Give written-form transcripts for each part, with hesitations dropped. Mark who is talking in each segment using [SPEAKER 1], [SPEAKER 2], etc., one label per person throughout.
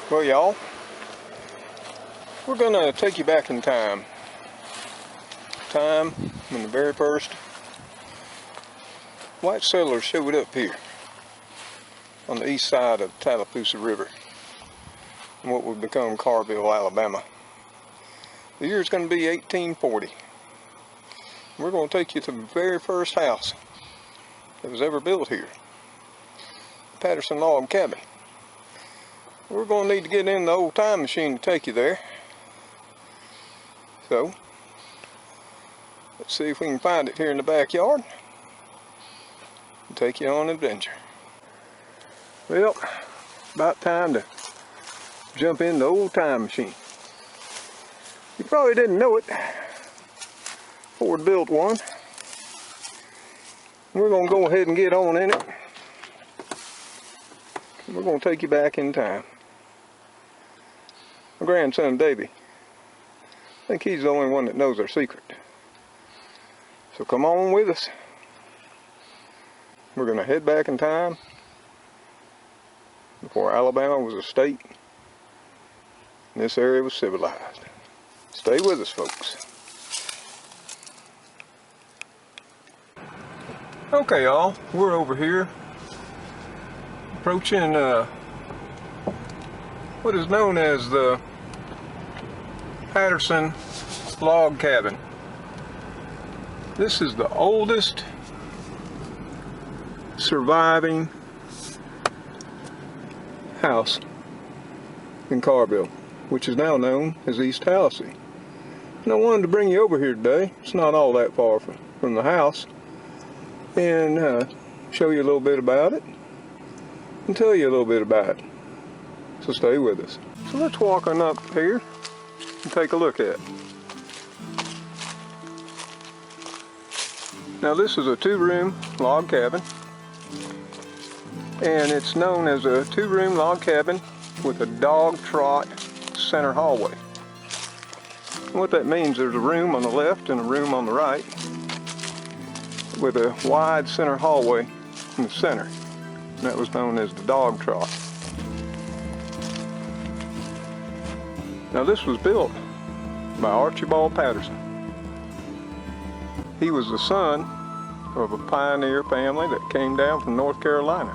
[SPEAKER 1] Well, y'all, we're gonna take you back in time. Time when the very first white settlers showed up here on the east side of the Tallapoosa River in what would become Carville, Alabama. The year is going to be 1840. We're going to take you to the very first house that was ever built here, the Patterson Log Cabin. We're going to need to get in the old time machine to take you there. So, let's see if we can find it here in the backyard and take you on an adventure. Well, about time to jump in the old time machine. You probably didn't know it. Ford built one. We're going to go ahead and get on in it. We're going to take you back in time. My grandson Davy, I think he's the only one that knows our secret. So come on with us. We're going to head back in time before Alabama was a state and this area was civilized. Stay with us, folks. Okay, y'all, we're over here approaching what is known as the Patterson Log Cabin. This is the oldest surviving house in Carville, which is now known as East Tallahassee. And I wanted to bring you over here today. It's not all that far from the house, and show you a little bit about it and tell you a little bit about it. So stay with us. So let's walk on up here and take a look at it. Now this is a 2-room log cabin, and it's known as a 2-room log cabin with a dog trot center hallway. And what that means, there's a room on the left and a room on the right with a wide center hallway in the center. And that was known as the dog trot. Now this was built by Archibald Patterson. He was the son of a pioneer family that came down from North Carolina.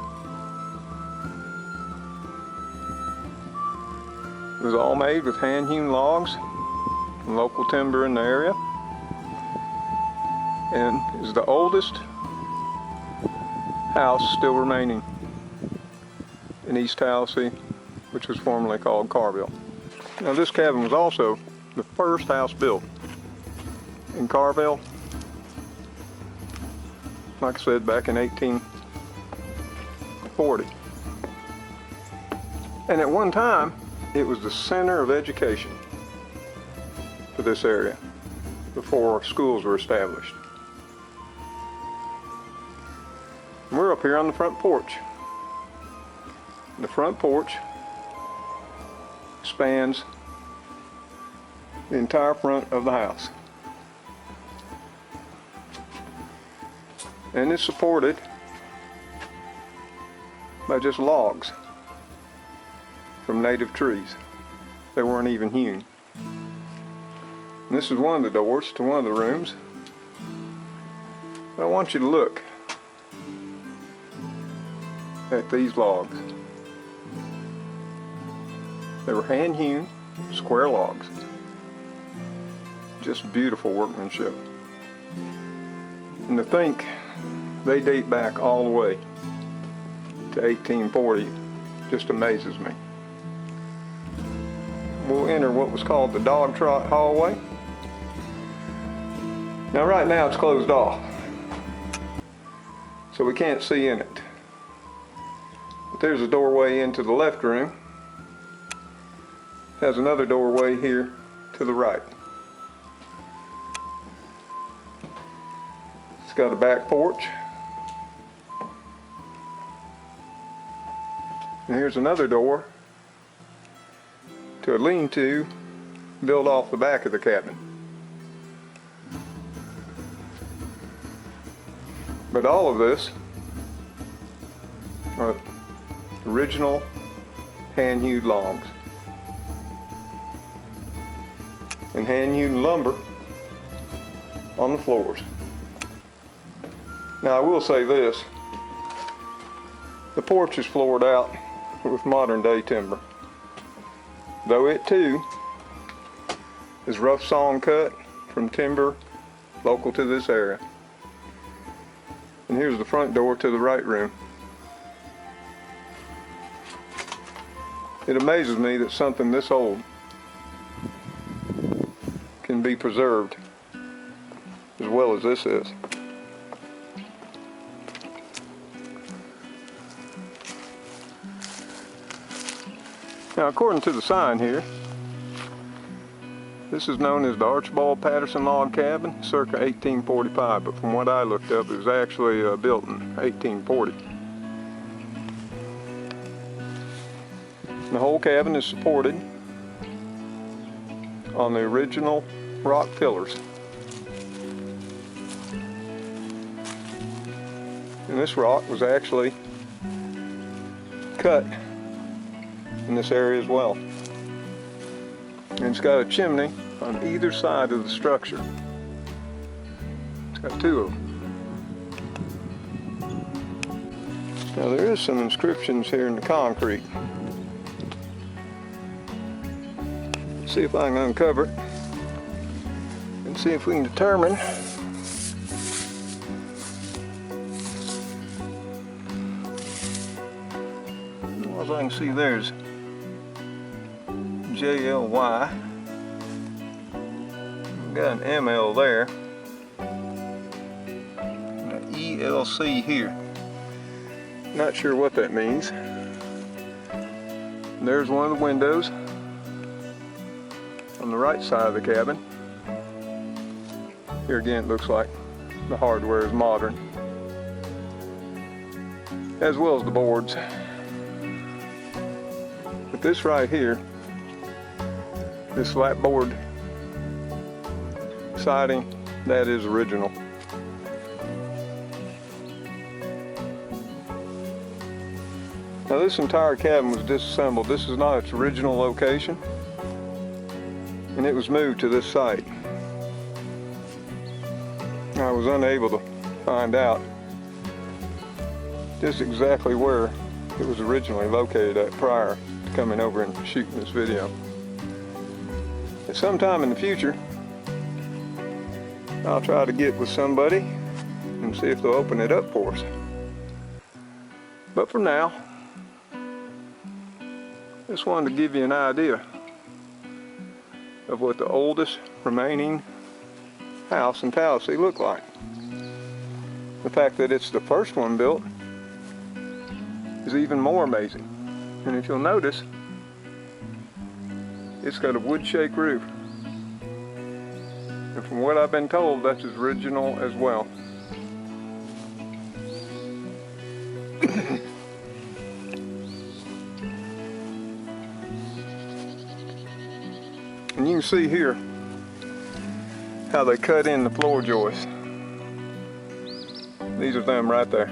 [SPEAKER 1] It was all made with hand-hewn logs and local timber in the area, and is the oldest house still remaining in East Tallahassee, which was formerly called Carville. Now this cabin was also the first house built in Carville, like I said, back in 1840. And at one time, it was the center of education for this area before schools were established. And we're up here on the front porch. The front porch spans the entire front of the house. And it's supported by just logs from native trees. They weren't even hewn. And this is one of the doors to one of the rooms. But I want you to look at these logs. They were hand-hewn, square logs. Just beautiful workmanship. And to think they date back all the way to 1840 just amazes me. We'll enter what was called the Dog Trot Hallway. Now right now it's closed off, so we can't see in it. But there's a doorway into the left room. Has another doorway here to the right. It's got a back porch. And here's another door to a lean-to built off the back of the cabin. But all of this are original hand-hewed logs. and hand-hewn lumber on the floors. Now I will say this, the porch is floored out with modern day timber, though it too is rough sawn cut from timber local to this area. And here's the front door to the right room. It amazes me that something this old can be preserved as well as this is. Now, according to the sign here, this is known as the Archibald Patterson Log Cabin, circa 1845, but from what I looked up, it was actually built in 1840. The whole cabin is supported on the original rock pillars. And this rock was actually cut in this area as well. And it's got a chimney on either side of the structure. It's got two of them. Now there is some inscriptions here in the concrete. Let's see if I can uncover it and see if we can determine all I can see there's JLY. We've got an ML there. And an ELC here. Not sure what that means. There's one of the windows on the right side of the cabin. Here again it looks like the hardware is modern, as well as the boards. But this right here, this flat board siding, that is original. Now this entire cabin was disassembled. This is not its original location, and it was moved to this site. I was unable to find out just exactly where it was originally located at prior to coming over and shooting this video. At some time in the future, I'll try to get with somebody and see if they'll open it up for us. But for now, just wanted to give you an idea of what the oldest remaining house in Tallahassee looked like. The fact that it's the first one built is even more amazing. And if you'll notice, it's got a wood shake roof. And from what I've been told, that's as original as well. And you can see here how they cut in the floor joists. These are them right there.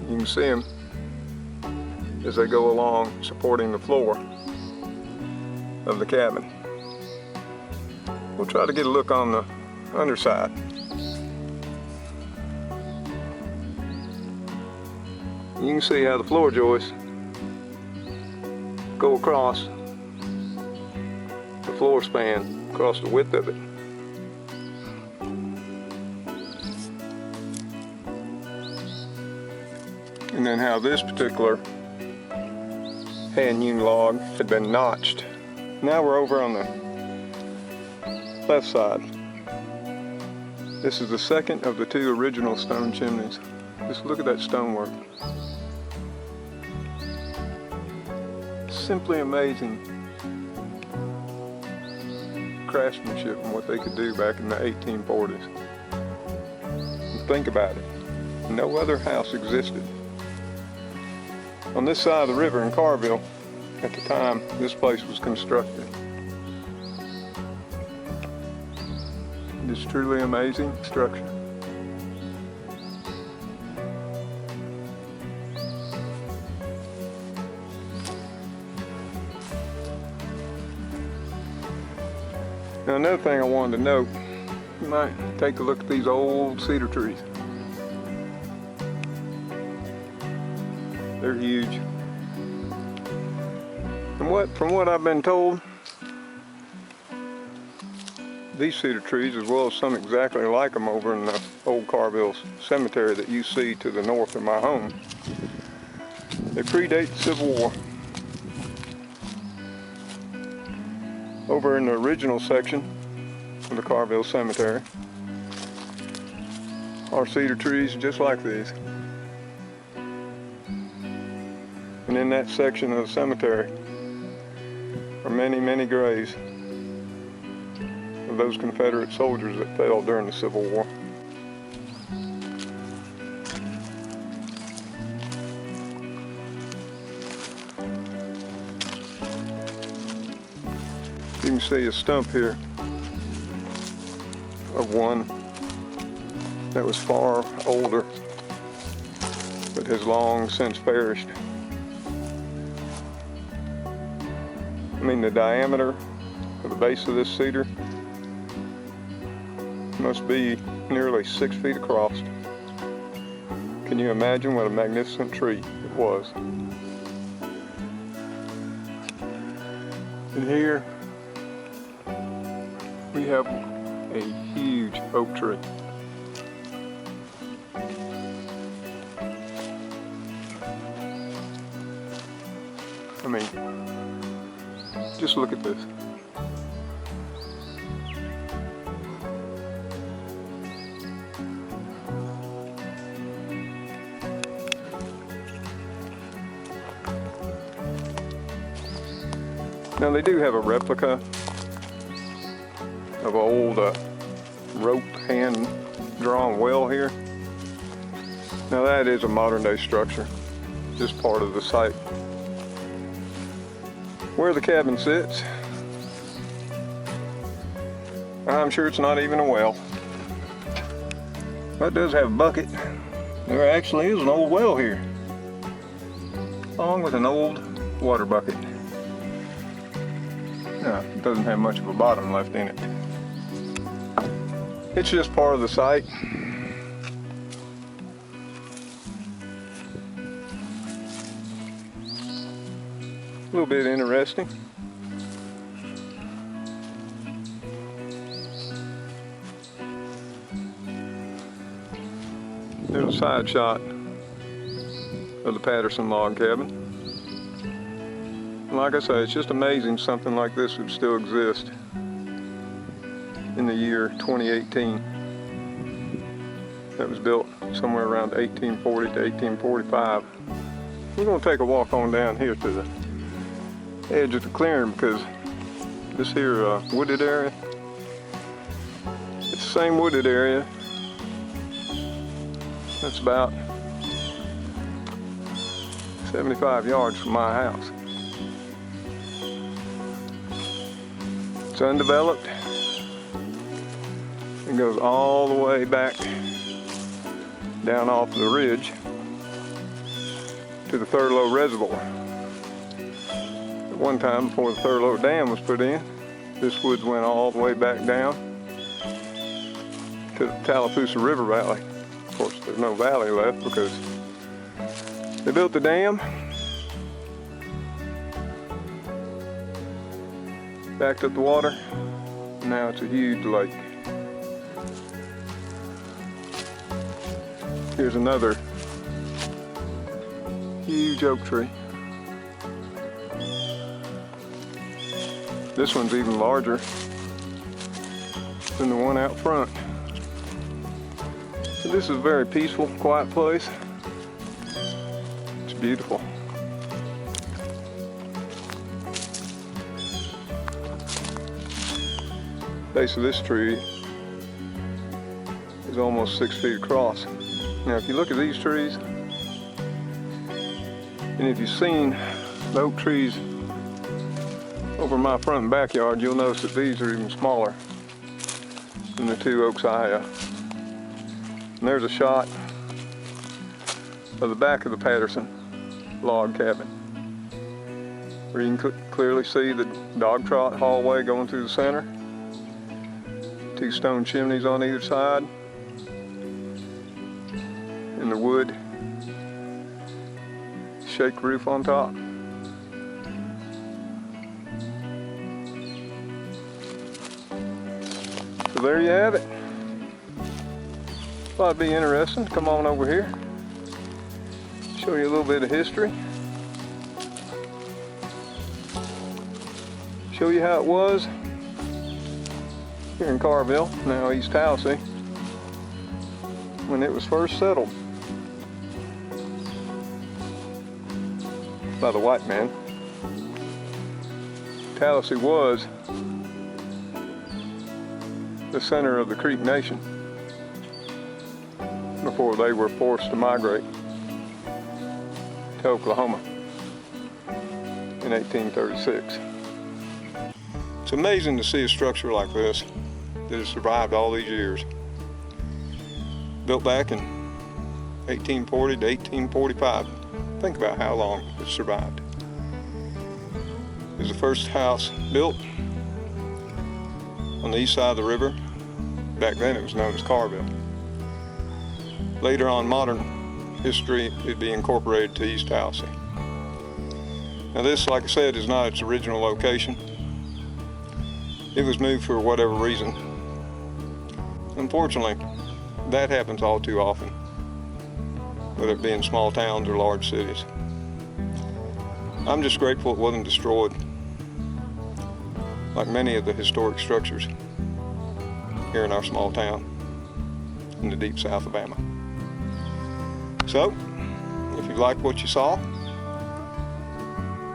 [SPEAKER 1] You can see them as they go along supporting the floor of the cabin. We'll try to get a look on the underside. You can see how the floor joists go across the floor span, across the width of it. And then how this particular hand-hewn log had been notched. Now we're over on the left side. This is the second of the two original stone chimneys. Just look at that stonework. Simply amazing craftsmanship and what they could do back in the 1840s. And think about it. No other house existed on this side of the river in Carville at the time this place was constructed. It's truly amazing structure. Now another thing I wanted to note, you might take a look at these old cedar trees. They're huge. And from what I've been told, these cedar trees, as well as some exactly like them over in the old Carville Cemetery that you see to the north of my home, they predate the Civil War. Over in the original section of the Carville Cemetery are cedar trees just like these. And in that section of the cemetery are many, many graves of those Confederate soldiers that fell during the Civil War. You can see a stump here of one that was far older but has long since perished. I mean, the diameter of the base of this cedar must be nearly 6 feet across. Can you imagine what a magnificent tree it was? And here we have a huge oak tree. I mean, just look at this. Now they do have a replica of an old rope hand-drawn well here. Now that is a modern-day structure, just part of the site. Where the cabin sits, I'm sure it's not even a well. But it does have a bucket. There actually is an old well here, along with an old water bucket. No, it doesn't have much of a bottom left in it. It's just part of the site. A little bit interesting. There's a side shot of the Patterson Log Cabin. Like I say, it's just amazing something like this would still exist in the year 2018. That was built somewhere around 1840 to 1845. We're going to take a walk on down here to the edge of the clearing because this here wooded area, it's the same wooded area that's about 75 yards from my house. It's undeveloped. It goes all the way back down off the ridge to the Thurlow Reservoir. At one time, before the Thurlow Dam was put in, this woods went all the way back down to the Tallapoosa River Valley. Of course, there's no valley left because they built the dam, backed up the water, and now it's a huge lake. Here's another huge oak tree. This one's even larger than the one out front. So this is a very peaceful, quiet place. It's beautiful. Base of this tree is almost 6 feet across. Now if you look at these trees, and if you've seen the oak trees over my front and backyard, you'll notice that these are even smaller than the two oaks I have. And there's a shot of the back of the Patterson Log Cabin, where you can clearly see the Dog Trot Hallway going through the center. 2 stone chimneys on either side, and the wood shake roof on top. So there you have it. Thought it'd be interesting to come on over here, show you a little bit of history, show you how it was here in Carville, now East Tallahassee, when it was first settled by the white man. Tallahassee was the center of the Creek Nation before they were forced to migrate to Oklahoma in 1836. It's amazing to see a structure like this that has survived all these years. Built back in 1840 to 1845. Think about how long it survived. It was the first house built on the east side of the river. Back then it was known as Carville. Later on, modern history, it'd be incorporated to East Tallahassee. Now this, like I said, is not its original location. It was moved for whatever reason. Unfortunately, that happens all too often, whether it be in small towns or large cities. I'm just grateful it wasn't destroyed like many of the historic structures here in our small town in the Deep South of Bama. So, if you liked what you saw,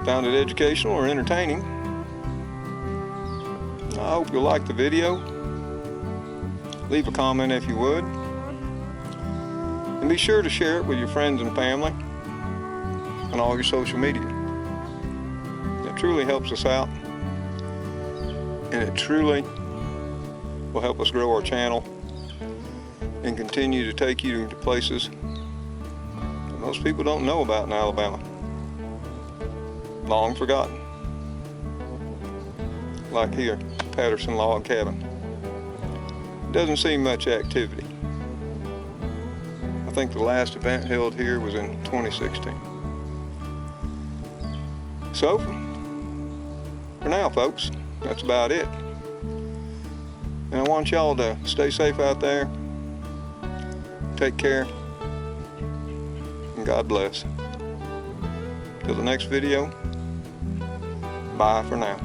[SPEAKER 1] found it educational or entertaining, I hope you'll like the video. Leave a comment if you would. And be sure to share it with your friends and family on all your social media. It truly helps us out, and it truly will help us grow our channel and continue to take you to places that most people don't know about in Alabama. Long forgotten. Like here, Patterson Log Cabin. Doesn't seem much activity. I think the last event held here was in 2016. So, for now folks, that's about it. And I want y'all to stay safe out there. Take care. And God bless. Till the next video, bye for now.